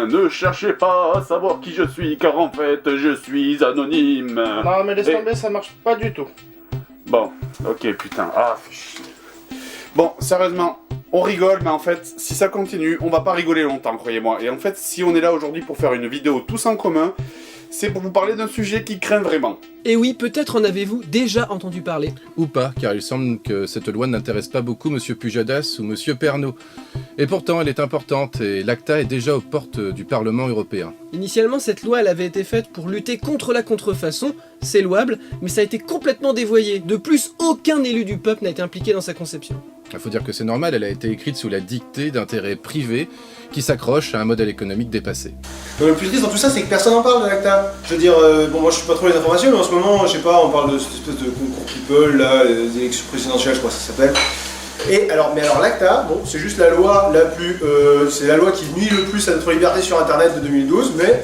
rien, ne cherchez pas à savoir qui je suis, car en fait, je suis anonyme. Non mais laisse tomber, ça marche pas du tout. Bon, ok, putain, fais chier. Bon, sérieusement, on rigole, mais en fait, si ça continue, on va pas rigoler longtemps, croyez-moi. Et en fait, si on est là aujourd'hui pour faire une vidéo tous en commun, c'est pour vous parler d'un sujet qui craint vraiment. Et oui, peut-être en avez-vous déjà entendu parler. Ou pas, car il semble que cette loi n'intéresse pas beaucoup Monsieur Pujadas ou Monsieur Pernaut. Et pourtant, elle est importante, et l'ACTA est déjà aux portes du Parlement européen. Initialement, cette loi elle avait été faite pour lutter contre la contrefaçon, c'est louable, mais ça a été complètement dévoyé. De plus, aucun élu du peuple n'a été impliqué dans sa conception. Il faut dire que c'est normal, elle a été écrite sous la dictée d'intérêts privés qui s'accrochent à un modèle économique dépassé. Le plus triste dans tout ça, c'est que personne n'en parle de l'ACTA. Je veux dire, bon, moi je suis pas trop les informations, mais en ce moment, je sais pas, on parle de cette espèce de concours people, là, des élections présidentielles, je crois que ça s'appelle. Et alors, l'ACTA, bon, c'est juste la loi la plus, c'est la loi qui nuit le plus à notre liberté sur Internet de 2012, mais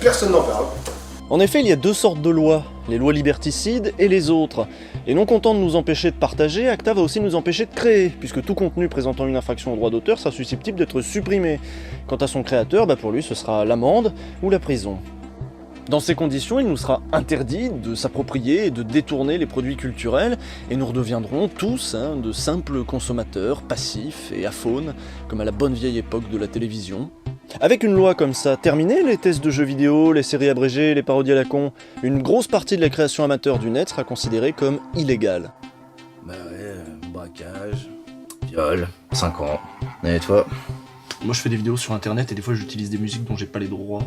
personne n'en parle. En effet, il y a deux sortes de lois, les lois liberticides et les autres. Et non content de nous empêcher de partager, ACTA va aussi nous empêcher de créer, puisque tout contenu présentant une infraction au droit d'auteur sera susceptible d'être supprimé. Quant à son créateur, pour lui ce sera l'amende ou la prison. Dans ces conditions, il nous sera interdit de s'approprier et de détourner les produits culturels, et nous redeviendrons tous de simples consommateurs passifs et aphones, comme à la bonne vieille époque de la télévision. Avec une loi comme ça, terminée les tests de jeux vidéo, les séries abrégées, les parodies à la con, une grosse partie de la création amateur du net sera considérée comme illégale. Bah ouais, braquage, viol, 5 ans. Et toi? Moi je fais des vidéos sur internet et des fois j'utilise des musiques dont j'ai pas les droits.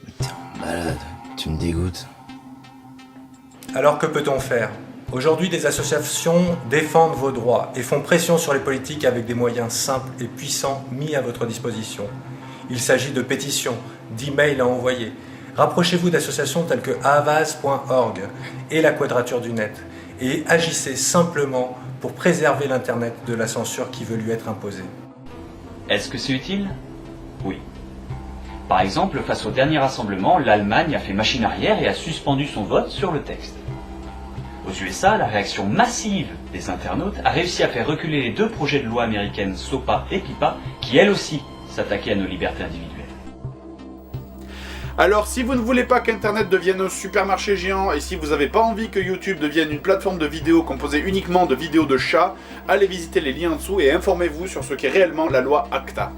Mais t'es un malade, tu me dégoûtes. Alors que peut-on faire? Aujourd'hui, des associations défendent vos droits et font pression sur les politiques avec des moyens simples et puissants mis à votre disposition. Il s'agit de pétitions, d'emails à envoyer. Rapprochez-vous d'associations telles que Havas.org et la Quadrature du Net et agissez simplement pour préserver l'Internet de la censure qui veut lui être imposée. Est-ce que c'est utile? Oui. Par exemple, face au dernier rassemblement, l'Allemagne a fait machine arrière et a suspendu son vote sur le texte. Aux USA, la réaction massive des internautes a réussi à faire reculer les deux projets de loi américaines SOPA et PIPA qui, elles aussi, s'attaquaient à nos libertés individuelles. Alors, si vous ne voulez pas qu'Internet devienne un supermarché géant et si vous n'avez pas envie que YouTube devienne une plateforme de vidéos composée uniquement de vidéos de chats, allez visiter les liens en dessous et informez-vous sur ce qu'est réellement la loi ACTA.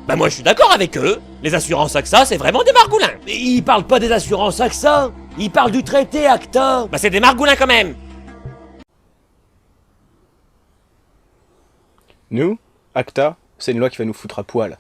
Bah moi je suis d'accord avec eux, les assurances AXA c'est vraiment des margoulins. Mais ils parlent pas des assurances AXA, ils parlent du traité ACTA. Bah c'est des margoulins quand même. Nous, ACTA, c'est une loi qui va nous foutre à poil.